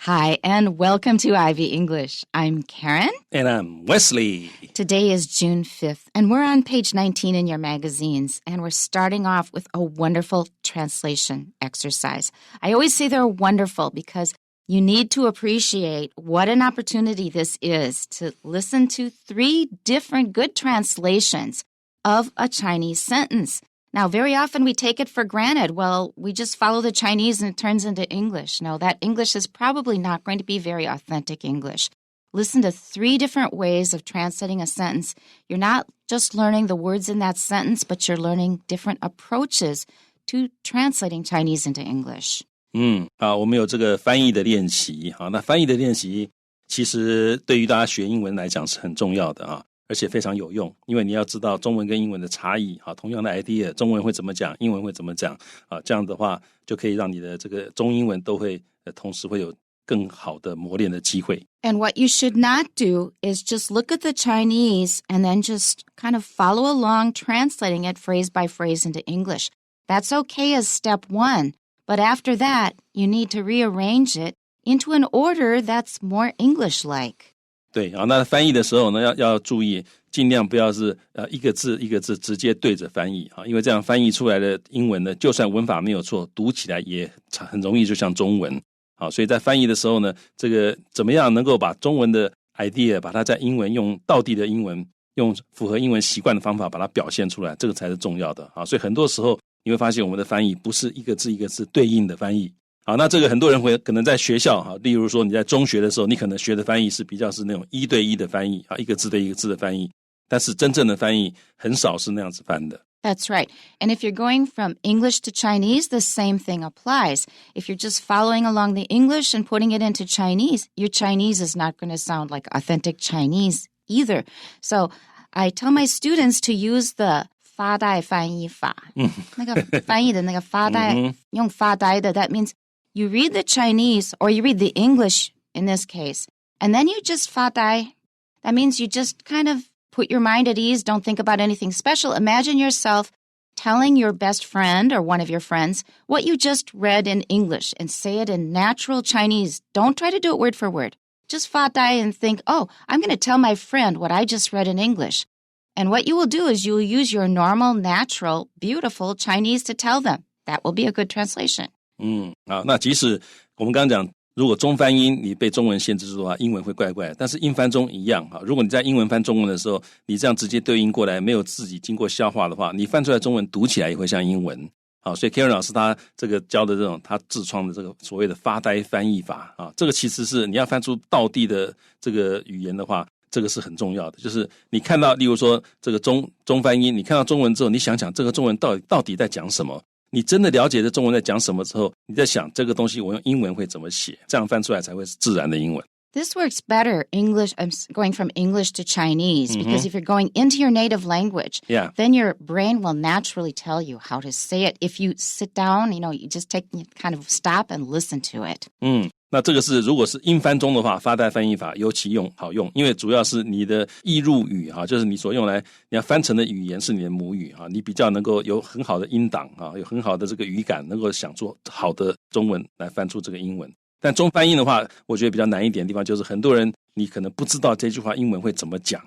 Hi, and welcome to Ivy English. I'm Karen. And I'm Wesley. Today is June 5th, and we're on page 19 in your magazines, and we're starting off with a wonderful translation exercise. I always say they're wonderful because you need to appreciate what an opportunity this is to listen to 3 different good translations of a Chinese sentence. Now, very often we take it for granted. Well, we just follow the Chinese and it turns into English. No, that English is probably not going to be very authentic English. Listen to 3 different ways of translating a sentence. You're not just learning the words in that sentence, but you're learning different approaches to translating Chinese into English. 好，我们有这个翻译的练习。好，那翻译的练习其实对于大家学英文来讲是很重要的啊。而且非常有用，因为你要知道中文跟英文的差异，同样的 idea， 中文会怎么讲，英文会怎么讲，这样的话就可以让你的这个中英文都会同时会有更好的磨练的机会。And what you should not do is just look at the Chinese and then just kind of follow along translating it phrase by phrase into English. That's okay as step 1, but after that, you need to rearrange it into an order that's more English-like.对啊，那翻译的时候呢，要注意，尽量不要是一个字一个字直接对着翻译啊，因为这样翻译出来的英文呢，就算文法没有错，读起来也很容易就像中文啊。所以在翻译的时候呢，这个怎么样能够把中文的 idea 把它在英文用道地的英文，用符合英文习惯的方法把它表现出来，这个才是重要的啊。所以很多时候你会发现我们的翻译不是一个字一个字对应的翻译。好，那这个很多人会可能在学校例如说你在中学的时候，你可能学的翻译是比较是那种1对1的翻译一个字对一个字的翻译，但是真正的翻译很少是那样子翻的。That's right. And if you're going from English to Chinese, the same thing applies. If you're just following along the English and putting it into Chinese, your Chinese is not going to sound like authentic Chinese either. So I tell my students to use the 发呆翻译法。那个翻译的那个发呆用发呆的 that means you read the Chinese or you read the English in this case, and then you just 发呆. That means you just kind of put your mind at ease, don't think about anything special. Imagine yourself telling your best friend or one of your friends what you just read in English and say it in natural Chinese. Don't try to do it word for word. Just 发呆 and think, oh, I'm going to tell my friend what I just read in English. And what you will do is you will use your normal, natural, beautiful Chinese to tell them. That will be a good translation. 好，那即使我们刚刚讲，如果中翻英你被中文限制住的话，英文会怪怪，但是英翻中一样如果你在英文翻中文的时候，你这样直接对应过来，没有自己经过消化的话，你翻出来中文读起来也会像英文。好，所以 Karen 老师他这个教的这种他自创的这个所谓的发呆翻译法这个其实是你要翻出道地的这个语言的话，这个是很重要的。就是你看到例如说这个中翻英，你看到中文之后，你想想这个中文到底在讲什么，你真的了解这中文在讲什么之后，你在想这个东西我用英文会怎么写，这样翻出来才会是自然的英文。This works better, English. I'm going from English to Chinese, because if you're going into your native language, then your brain will naturally tell you how to say it. If you sit down, you just kind of stop and listen to it. 那这个是如果是英翻中的话，发呆翻译法尤其好用，因为主要是你的易入语就是你所用来你要翻成的语言是你的母语你比较能够有很好的音档有很好的这个语感，能够想出好的中文来翻出这个英文。但中翻英的话，我觉得比较难一点的地方就是很多人你可能不知道这句话英文会怎么讲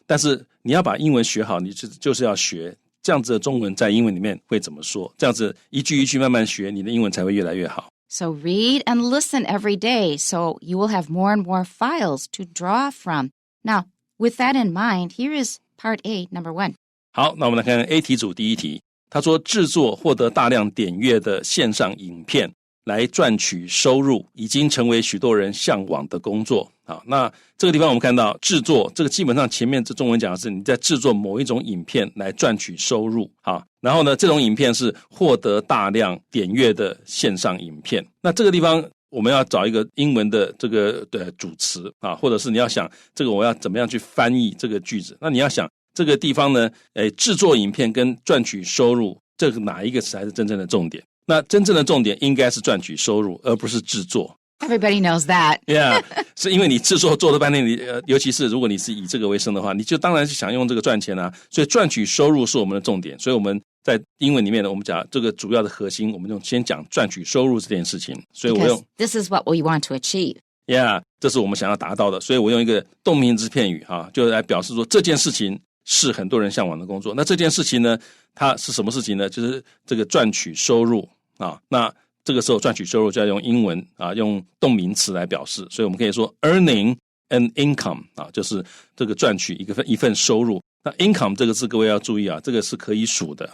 但是你要把英文学好，你就是要学这样子的中文在英文里面会怎么说，这样子一句一句慢慢学，你的英文才会越来越好。So read and listen every day so you will have more and more files to draw from. Now, with that in mind, here is part A, number 1. 好，那我们来看 A 题组第一题。他说制作获得大量点阅的线上影片来赚取收入，已经成为许多人向往的工作。好，那这个地方我们看到制作，这个基本上前面这中文讲的是你在制作某一种影片来赚取收入。好，然后呢，这种影片是获得大量点阅的线上影片。那这个地方我们要找一个英文的这个主词或者是你要想这个我要怎么样去翻译这个句子。那你要想这个地方呢，制作影片跟赚取收入，这个哪一个才是真正的重点？那真正的重点应该是赚取收入，而不是制作。Everybody knows that. Yeah, 是因为你制作做了半天，尤其是如果你是以这个为生的话，你就当然是想用这个赚钱所以赚取收入是我们的重点。所以我们在英文里面呢，我们讲这个主要的核心，我们先讲赚取收入这件事情，所以我用 This is what we want to achieve. Yeah， 这是我们想要达到的，所以我用一个动名词片语就来表示说这件事情是很多人向往的工作。那这件事情呢，它是什么事情呢？就是这个赚取收入那这个时候赚取收入就要用英文用动名词来表示，所以我们可以说 earning an income 就是这个赚取一份收入。那 income 这个字各位要注意这个是可以数的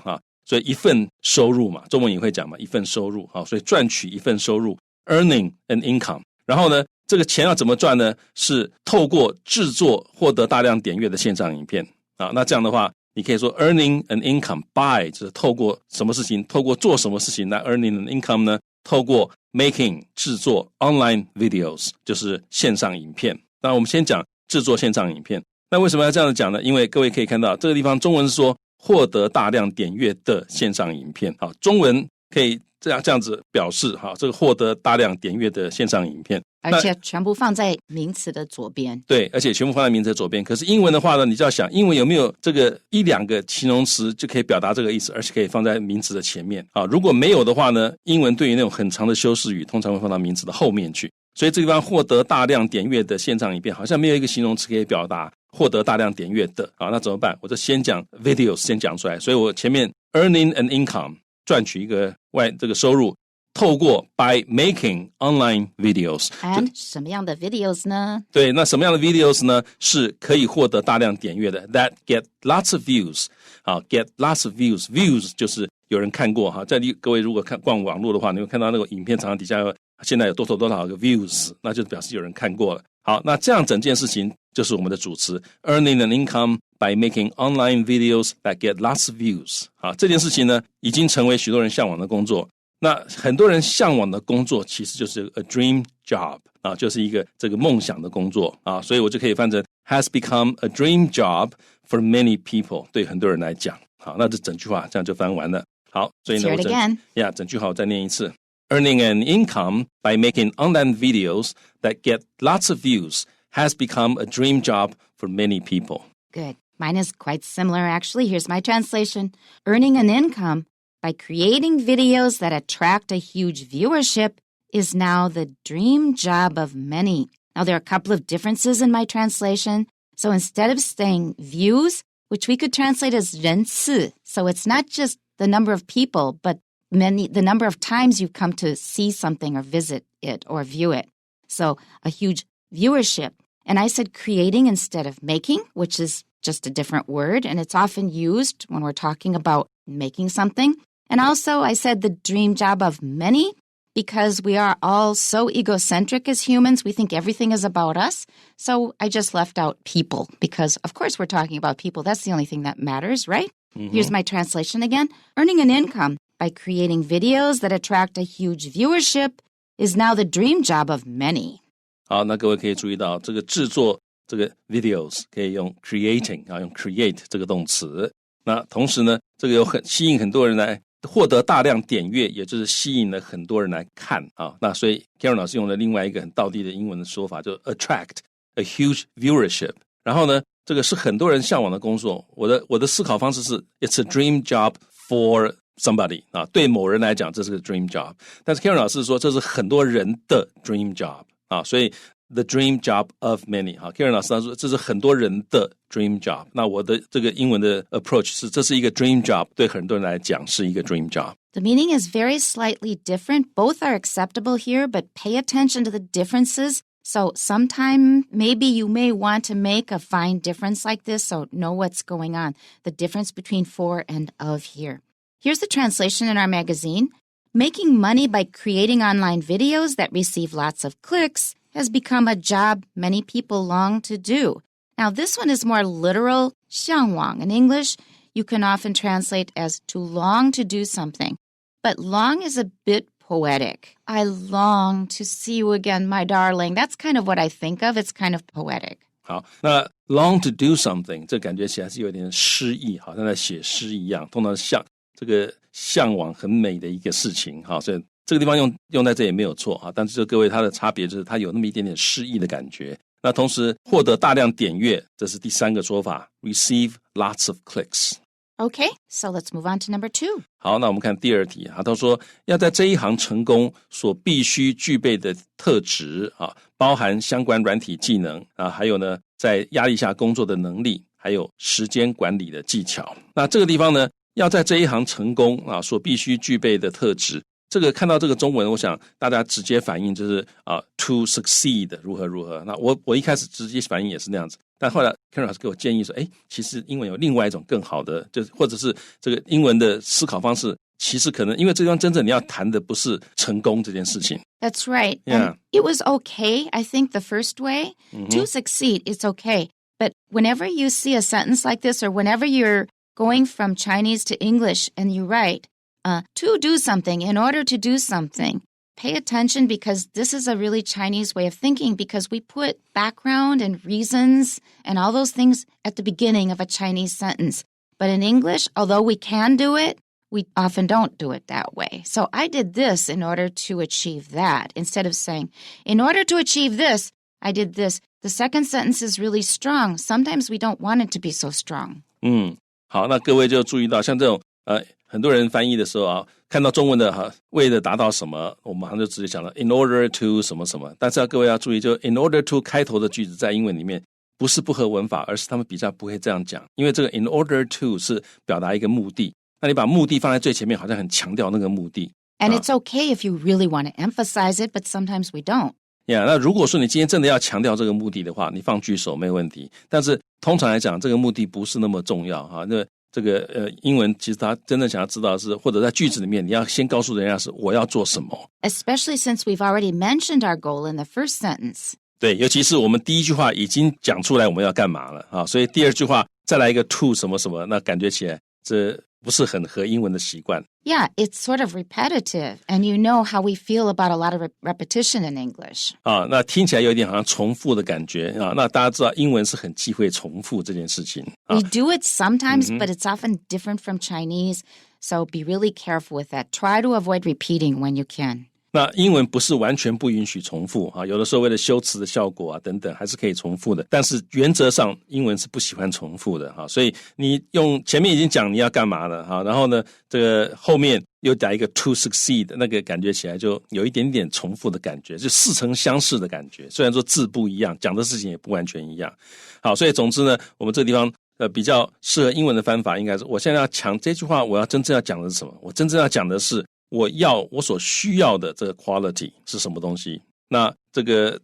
所以一份收入嘛，中文也会讲嘛，一份收入所以赚取一份收入 earning an income。然后呢，这个钱要怎么赚呢？是透过制作获得大量点阅的线上影片那这样的话你可以说 earning an income by 就是透过什么事情，透过做什么事情。那 earning an income 呢，透过 making 制作 online videos 就是线上影片。那我们先讲制作线上影片。那为什么要这样讲呢？因为各位可以看到这个地方中文是说获得大量点阅的线上影片中文可以这样子表示这个获得大量点阅的线上影片，而且全部放在名词的左边。对，而且全部放在名词的左边。可是英文的话呢，你就要想英文有没有这个一两个形容词就可以表达这个意思，而且可以放在名词的前面如果没有的话呢，英文对于那种很长的修饰语通常会放到名词的后面去。所以这地方获得大量点阅的线上影片好像没有一个形容词可以表达获得大量点阅的那怎么办？我就先讲 videos 先讲出来，所以我前面 earning an income 赚取一个这个收入，透过 by making online videos。 And 什么样的 videos 呢？对，那什么样的 videos 呢？是可以获得大量点阅的 that get lots of views get lots of views views 就是有人看过在各位如果逛网络的话，你会看到那个影片常常底下现在有多少个 views， 那就表示有人看过了。好，那这样整件事情就是我们的主词 earning an income by making online videos that get lots of views。 这件事情呢已经成为许多人向往的工作。那很多人向往的工作其实就是 a dream job 就是一个这个梦想的工作所以我就可以翻成 has become a dream job for many people， 对很多人来讲。好，那这整句话这样就翻完了。好，所以呢整句话我再念一次。Earning an income by making online videos that get lots of views has become a dream job for many people. Good. Mine is quite similar, actually. Here's my translation. Earning an income by creating videos that attract a huge viewership is now the dream job of many. Now, there are a couple of differences in my translation. So instead of saying views, which we could translate as 人次, so it's not just the number of people, but the number of times you've come to see something or visit it or view it. So a huge viewership. And I said creating instead of making, which is just a different word, and it's often used when we're talking about making something. And also I said the dream job of many, because we are all so egocentric as humans. We think everything is about us. So I just left out people because, of course, we're talking about people. That's the only thing that matters, right? Mm-hmm. Here's my translation again. Earning an income by creating videos that attract a huge viewership is now the dream job of many. 好，那各位可以注意到这个制作这个 videos 可以用 creating 用 create 这个动词。那同时呢，这个吸引很多人来获得大量点阅，也就是吸引了很多人来看那所以 Karen 老师用了另外一个很道地的英文的说法，就 attract a huge viewership。然后呢，这个是很多人向往的工作。我的思考方式是 it's a dream job for somebody 对某人来讲这是个 dream job， 但是 Karen 老师说这是很多人的 dream job所以 the dream job of many Karen 老师他说这是很多人的 dream job。 那我的这个英文的 approach 是这是一个 dream job， 对很多人来讲是一个 dream job。 The meaning is very slightly different. Both are acceptable here, but pay attention to the differences. So sometime maybe you may want to make a fine difference like this, so know what's going on. The difference between for and of here. Here's the translation in our magazine. Making money by creating online videos that receive lots of clicks has become a job many people long to do. Now, this one is more literal, 向往. In English, you can often translate as to long to do something. But long is a bit poetic. I long to see you again, my darling. That's kind of what I think of. It's kind of poetic. 好，那 long to do something 这感觉起来是有点诗意，好像在写诗一样，通常像这个向往很美的一个事情所以这个地方用在这也没有错但是各位它的差别就是它有那么一点点诗意的感觉。那同时获得大量点阅，这是第三个说法 receive lots of clicks。Okay, so let's move on to number 2. 好，那我们看第二题啊，他说要在这一行成功所必须具备的特质啊，包含相关软体技能啊，还有呢在压力下工作的能力，还有时间管理的技巧。那这个地方呢，要在这一行成功啊所必须具备的特质，这个看到这个中文，我想大家直接反应就是to succeed 如何如何。那我一开始直接反应也是那样子，但后来 Ken 老师给我建议说，其实英文有另外一种更好的，就是或者是这个英文的思考方式，其实可能因为这地方真正你要谈的不是成功这件事情。That's right. Yeah. And it was okay, I think, the first way. To succeed, it's okay. But whenever you see a sentence like this, or whenever you're going from Chinese to English and you write, to do something, in order to do something, pay attention because this is a really Chinese way of thinking because we put background and reasons and all those things at the beginning of a Chinese sentence. But in English, although we can do it, we often don't do it that way. So I did this in order to achieve that. Instead of saying, in order to achieve this, I did this. The second sentence is really strong. Sometimes we don't want it to be so strong. 好，那各位就注意到，像这种很多人翻译的时候啊，看到中文的为了达到什么，我们好像就直接讲了 in order to 什么什么。但是各位要注意，就 in order to 开头的句子在英文里面不是不合文法，而是他们比较不会这样讲，因为这个 in order to 是表达一个目的。那你把目的放在最前面，好像很强调那个目的。And it's okay if you really want to emphasize it, but sometimes we don't. 那如果说你今天真的要强调这个目的的话，你放句首没有问题。但是通常来讲，这个目的不是那么重要哈。那这个英文其实他真正想要知道的是，或者在句子里面你要先告诉人家是我要做什么。Especially since we've already mentioned our goal in the first sentence. 对，尤其是我们第一句话已经讲出来我们要干嘛了啊，所以第二句话再来一个 to 什么什么，那感觉起来这不是很合英文的习惯。Yeah, it's sort of repetitive, and you know how we feel about a lot of repetition in English. 那听起来有点好像重复的感觉啊。那大家知道英文是很忌讳重复这件事情。We do it sometimes, but it's often different from Chinese, so be really careful with that. Try to avoid repeating when you can. 那英文不是完全不允许重复啊，有的时候为了修辞的效果啊等等，还是可以重复的。但是原则上，英文是不喜欢重复的哈。所以你用前面已经讲你要干嘛了哈，然后呢，这个后面又打一个 to succeed， 那个感觉起来就有一点点重复的感觉，就似曾相识的感觉。虽然说字不一样，讲的事情也不完全一样。好，所以总之呢，我们这个地方比较适合英文的翻法，应该是我现在要讲这句话，我要真正要讲的是什么？我真正要讲的是。我所需要的这个 quality 是什么东西？那这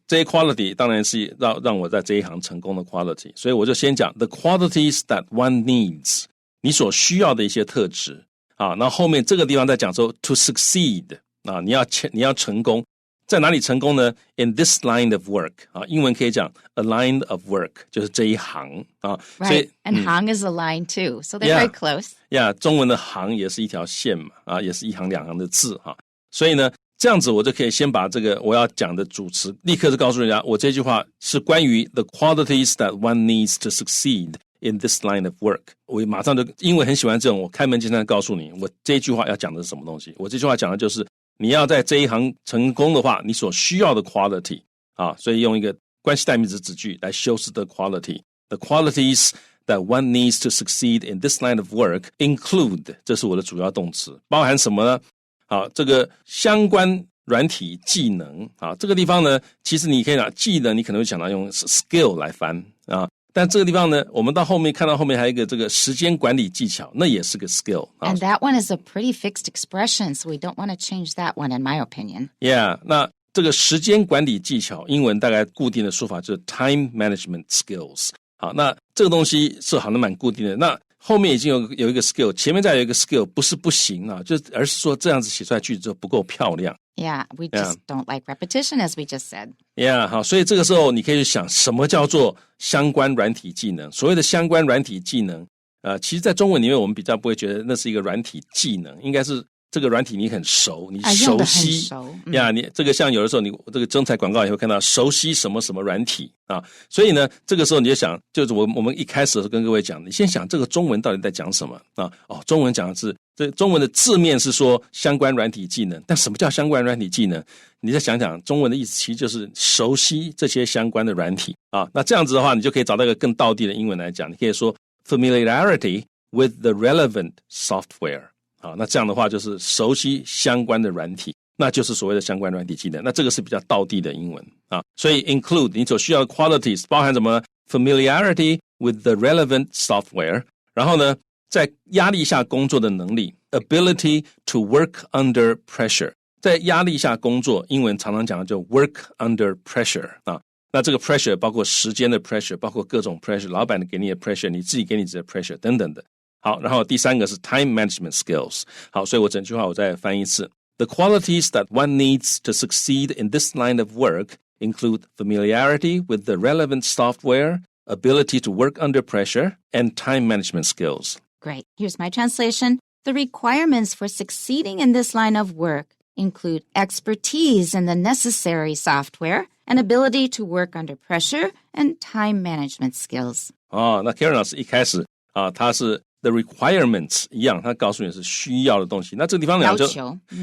些 quality 当然是让我在这一行成功的 quality， 所以我就先讲 the qualities that one needs， 你所需要的一些特质啊。那后面这个地方在讲说 to succeed 啊，你要成功，在哪里成功呢 ？In this line of work 啊，英文可以讲 a line of work， 就是这一行啊。Right, 所以and 行 is a line too, so they're very close. 中文的行也是一条线嘛，啊，也是一行两行的字哈。所以呢，这样子我就可以先把这个我要讲的主词立刻就告诉人家，我这句话是关于 the qualities that one needs to succeed in this line of work。我马上就因为很喜欢这种，我开门见山告诉你，我这句话要讲的是什么东西。我这句话讲的就是你要在这一行成功的话，你所需要的 quality 啊，所以用一个关系代名词子句来修饰的 quality。The qualities that one needs to succeed in this line of work include， 这是我的主要动词，包含什么呢？好，这个相关软体技能啊，这个地方呢，其实你可以拿技能，你可能会想到用 skill 来翻啊，但这个地方呢，我们到后面看到后面还有一个这个时间管理技巧，那也是个 skill。And that one is a pretty fixed expression, so we don't want to change that one, in my opinion. Yeah， 那这个时间管理技巧，英文大概固定的说法就是 time management skills。好，那这个东西是好像蛮固定的。那后面已经有一个 skill， 前面再有一个 skill， 不是不行啊，而是说这样子写出来句子就不够漂亮。Yeah, we just don't like repetition, as we just said. Yeah， 好，所以这个时候你可以去想，什么叫做相关软体技能？所谓的相关软体技能，其实在中文里面我们比较不会觉得那是一个软体技能，应该是这个软体你很熟，你熟悉呀，你这个像有的时候你这个征才广告也会看到熟悉什么什么软体啊，所以呢，这个时候你就想，就是我们一开始的时候跟各位讲，你先想这个中文到底在讲什么啊？哦，中文讲的是这中文的字面是说相关软体技能，但什么叫相关软体技能？你再想想，中文的意思其实就是熟悉这些相关的软体啊。那这样子的话，你就可以找到一个更道地的英文来讲，你可以说 familiarity with the relevant software。好，那这样的话就是熟悉相关的软体，那就是所谓的相关软体技能。那这个是比较道地的英文啊。所以 include 你所需要的 qualities 包含什么 familiarity with the relevant software， 然后呢，在压力下工作的能力 ability to work under pressure。在压力下工作，英文常常讲的就 work under pressure 啊。那这个 pressure 包括时间的 pressure， 包括各种 pressure， 老板给你的 pressure， 你自己给你自己的 pressure 等等的。好，然后第三个是 time management skills。好，所以我整句话我再翻译一次。The qualities that one needs to succeed in this line of work include familiarity with the relevant software, ability to work under pressure, and time management skills. Great. Here's my translation. The requirements for succeeding in this line of work include expertise in the necessary software, an ability to work under pressure, and time management skills. 那 Karen 老师一开始他是 the requirements 一样，他告诉你是需要的东西。那这个地方讲就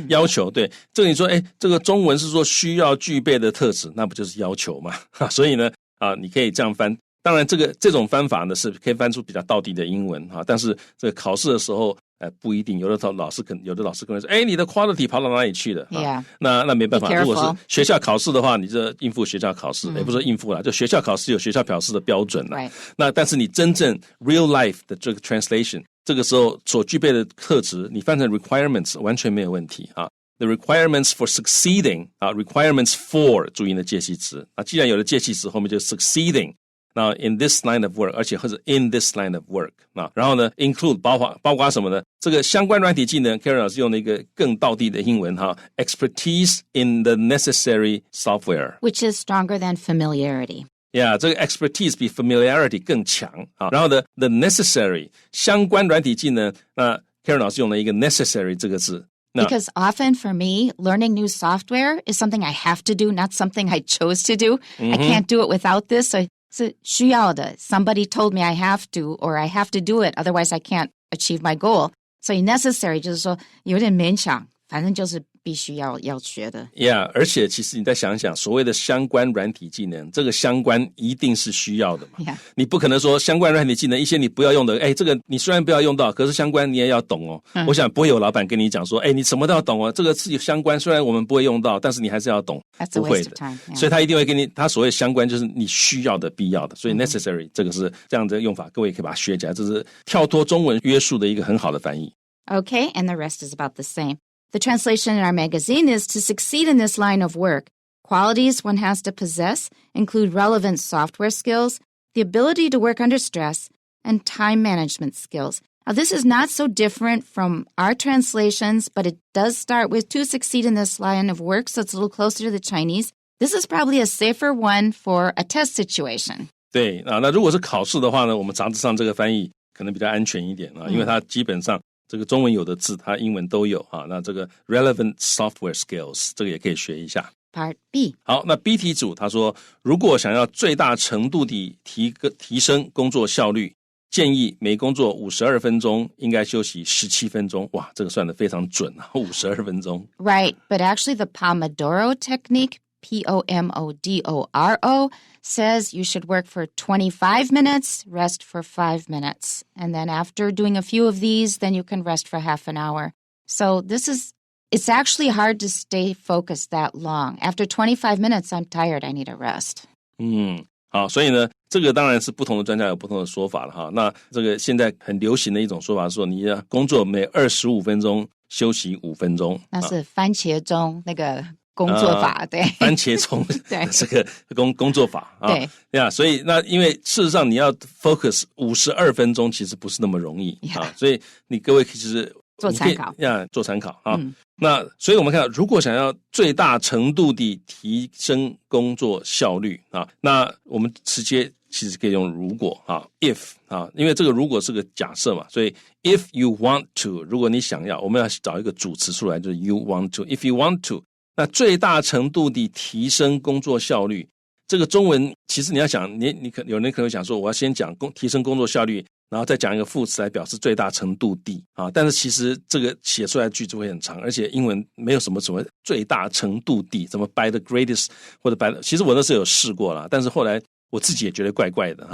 要求，对，这个你说，这个中文是说需要具备的特质，那不就是要求吗？所以呢，你可以这样翻。当然，这种翻法呢是可以翻出比较道地的英文但是这个考试的时候。不一定，有的老师可能说，你的 quality 跑到哪里去了？ Yeah. 那没办法，如果是学校考试的话，你就应付学校考试，也不是应付啦，就学校考试有学校考试的标准啦。那但是你真正 real life 的这个 translation， 这个时候所具备的特质，你翻成 requirements 完全没有问题啊。The requirements for succeeding requirements for 注意的介系词既然有了介系词，后面就 succeeding。Now, in this line of work， 而且或者 in this line of work 然后呢 include 包括什么呢？这个相关软体技能 Karen 老师用了一个更道地的英文expertise in the necessary software, which is stronger than familiarity. Yeah, 这个 expertise 比 familiarity 更强然后呢 the necessary 相关软体技能，那 Karen 老师用了一个 necessary 这个字。Because often for me, learning new software is something I have to do, not something I chose to do. I can't do it without this. So是需要的 Somebody told me I have to, or I have to do it, otherwise I can't achieve my goal. 所以 necessary 就是说有点勉强，反正就是必须要学的。Yeah， 而且其实你再想想，所谓的相关软体技能，这个相关一定是需要的嘛。Yeah. 你不可能说相关软体技能一些你不要用的，这个你虽然不要用到，可是相关你也要懂哦。我想不会有老板跟你讲说，你什么都要懂哦，这个是相关，虽然我们不会用到，但是你还是要懂。That's a waste of time. Yeah. 所以他一定会给你，他所谓相关就是你需要的、必要的，所以 necessary 这个是这样的用法，各位可以把它学起来，这是跳脱中文约束的一个很好的翻译。Okay, and the rest is about the same. The translation in our magazine is to succeed in this line of work. Qualities one has to possess include relevant software skills, the ability to work under stress, and time management skills. Now, this is not so different from our translations, but it does start with to succeed in this line of work, so it's a little closer to the Chinese. This is probably a safer one for a test situation. 对那如果是考试的话呢，我们杂志上这个翻译可能比较安全一点因为它基本上这个中文有的字它英文都有那这个 relevant software skills 这个也可以学一下。Part B。 好，那 B 题组他说，如果想要最大程度地提升工作效率，建议每工作52分钟应该休息17分钟。哇，这个算得非常准52分钟。Right, but actually the Pomodoro technique, Pomodoro, says you should work for 25 minutes, rest for 5 minutes. And then after doing a few of these, then you can rest for half an hour. So it's actually hard to stay focused that long. After 25 minutes, I'm tired, I need a rest. 好，所以呢，这个当然是不同的专家有不同的说法了那这个现在很流行的一种说法是说，你工作每25分钟休息5分钟。那是番茄钟那个工作法，对，番茄钟这个工作法对呀，所以那因为事实上你要 focus 52分钟其实不是那么容易所以你各位其实做参考做参考那所以我们看到，如果想要最大程度地提升工作效率那我们直接其实可以用如果if 因为这个如果是个假设嘛，所以 if you want to 如果你想要，我们要找一个主词出来，就是 you want to if you want to。那最大程度地提升工作效率，这个中文其实你要想，有人可能想说，我要先讲提升工作效率，然后再讲一个副词来表示最大程度地但是其实这个写出来的句子会很长，而且英文没有什么最大程度地，怎么 by the greatest 或者 by the， 其实我那时候有试过啦，但是后来我自己也觉得怪怪的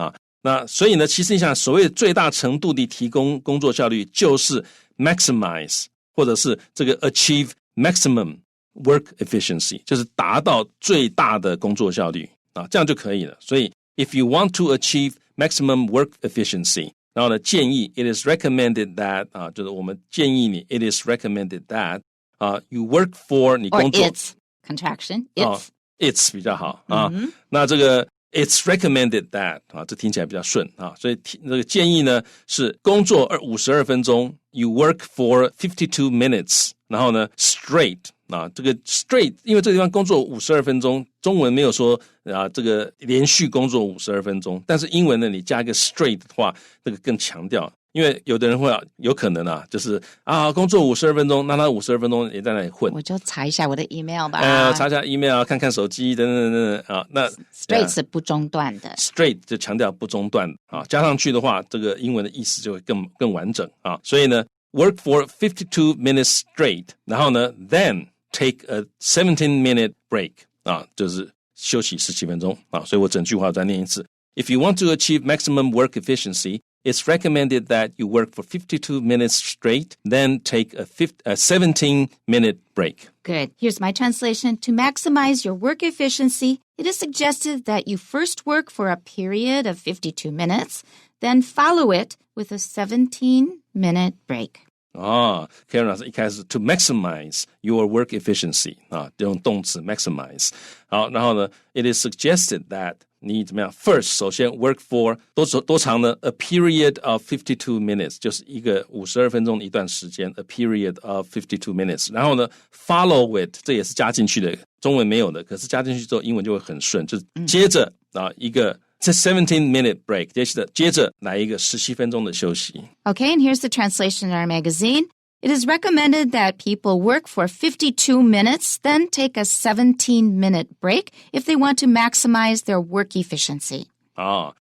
那所以呢，其实你想，所谓最大程度地提供工作效率，就是 maximize 或者是这个 achieve maximum work efficiency， 就是达到最大的工作效率啊，这样就可以了。所以 if you want to achieve maximum work efficiency， 然后呢，建议 it is recommended that 啊，就是我们建议你 it is recommended that 啊 you work for 你工作 or it's contraction it's 比较好啊。那这个 it's recommended that 啊，这听起来比较顺啊，所以这个建议呢是工作52分钟 you work for 52 minutes， 然后呢 straight 啊，这个 straight 因为这个地方工作52分钟，中文没有说啊这个连续工作52分钟，但是英文呢你加一个 straight 的话，这个更强调。因为有的人会有可能啊，就是啊，工作52分钟，那他52分钟也在那里混。我就查一下我的 email 吧。查一下 email， 看看手机等等等等啊。那 straight 是不中断的 ，straight 就强调不中断啊，加上去的话，这个英文的意思就会更完整啊。所以呢 ，work for 52 minutes straight， 然后呢 ，then take a 17-minute break 啊，就是休息17分钟啊。所以我整句话再念一次 ：If you want to achieve maximum work efficiency。It's recommended that you work for 52 minutes straight, then take a 17-minute break. Good. Here's my translation. To maximize your work efficiency, it is suggested that you first work for a period of 52 minutes, then follow it with a 17-minute break. Karen 老师一开始 to maximize your work efficiency 啊，用动词 maximize。好，然后呢 ，it is suggested that 你怎么样 ？First， 首先 work for 多长呢 ？A period of 52 minutes， 就是一个52分钟的一段时间 ，a period of 52 minutes。然后呢 ，follow it， 这也是加进去的，中文没有的，可是加进去之后，英文就会很顺，就是接着啊一个。It's a 17-minute break. 接着来一个17分钟的休息。Okay, and here's the translation in our magazine. It is recommended that people work for 52 minutes, then take a 17-minute break if they want to maximize their work efficiency.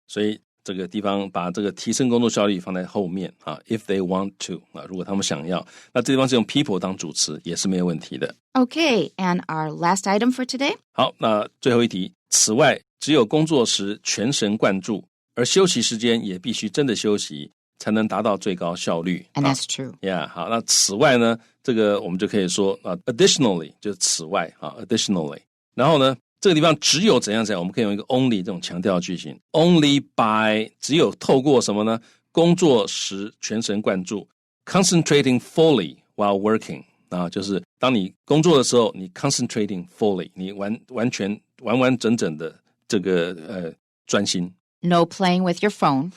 所以这个地方把这个提升工作效率放在后面啊 ，if they want to 啊，如果他们想要，那这地方是用 people 当主词也是没有问题的。Okay, and our last item for today? 好，那最后一题。此外，只有工作时全神贯注，而休息时间也必须真的休息，才能达到最高效率。And that's true. Yeah， 好，那此外呢，这个我们就可以说additionally 就是此外啊 ，additionally。然后呢，这个地方只有怎样怎样，我们可以用一个 only 这种强调句型 ，only by 只有透过什么呢？工作时全神贯注 ，concentrating fully while working 啊，就是当你工作的时候，你 concentrating fully， 你完整整的这个专心。No playing with your phone.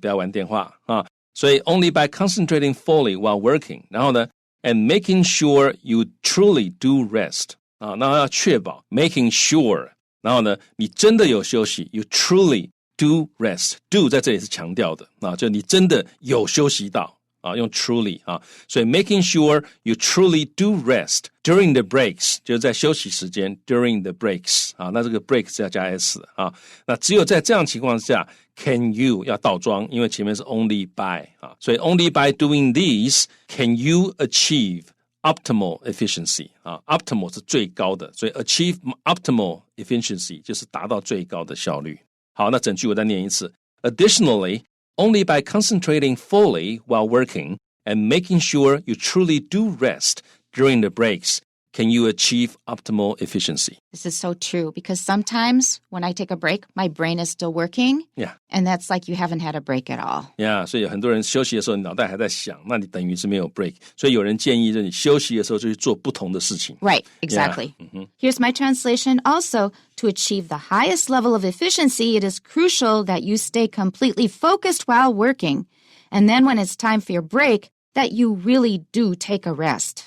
不要玩电话啊。所以 only by concentrating fully while working， 然后呢 and making sure you truly do rest 啊，那要确保 making sure， 然后呢你真的有休息 you truly do rest， do 在这里是强调的啊，就你真的有休息到。用 truly 啊，所以 making sure you truly do rest during the breaks 就是在休息时间 during the breaks 啊，那这个 break 是要加 s 的啊，那只有在这样情况下 can you 要倒装，因为前面是 only by 啊，所以 only by doing these can you achieve optimal efficiency 啊 ，optimal 是最高的，所以 achieve optimal efficiency 就是达到最高的效率。好，那整句我再念一次 ，Additionally。Only by concentrating fully while working and making sure you truly do rest during the breaks can you achieve optimal efficiency. This is so true because sometimes when I take a break, my brain is still working. Yeah. And that's like you haven't had a break at all. Yeah, 所以有很多人休息的时候，你脑袋还在想，那你等于是没有 break. 所以有人建议，就是你休息的时候就去做不同的事情。Right, exactly. Yeah. Here's my translation. Also, to achieve the highest level of efficiency, it is crucial that you stay completely focused while working. And then when it's time for your break, that you really do take a rest.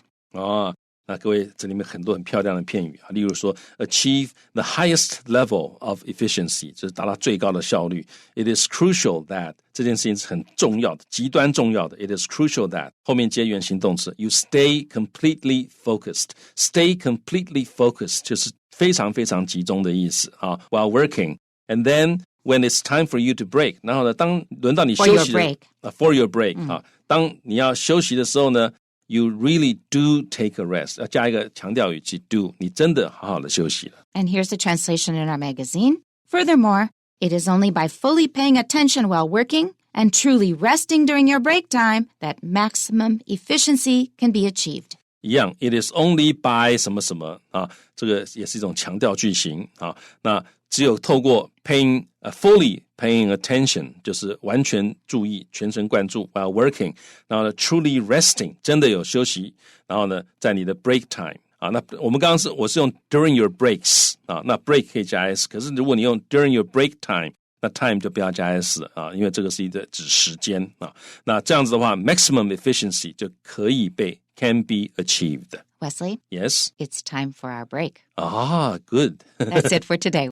那各位，这里面很多很漂亮的片语啊，例如说 achieve the highest level of efficiency， 就是达到最高的效率。It is crucial that 这件事情是很重要的，极端重要的。It is crucial that 后面接原形动词 ，you stay completely focused。Stay completely focused 就是非常非常集中的意思啊。While working, and then when it's time for you to break， 然后呢，当轮到你休息的 for your break 啊，当你要休息的时候呢。You really do take a rest. 要加一个强调语气 do. 你真的好好的休息了。And here's the translation in our magazine. Furthermore, It is only by fully paying attention while working and truly resting during your break time that maximum efficiency can be achieved. 一样 ，it is only by 什么什么啊，这个也是一种强调句型啊。那只有透过 fully paying attention， 就是完全注意、全神贯注 while working， 然后呢 truly resting， 真的有休息，然后呢在你的 break time 啊，那我们刚刚我是用 during your breaks 啊，那 break 可以加 s， 可是如果你用 during your break time， 那 time 就不要加 s 了啊，因为这个是一个指时间啊。那这样子的话 maximum efficiency 就可以被can be achieved. Wesley? Yes? It's time for our break. Ah, good. That's it for today.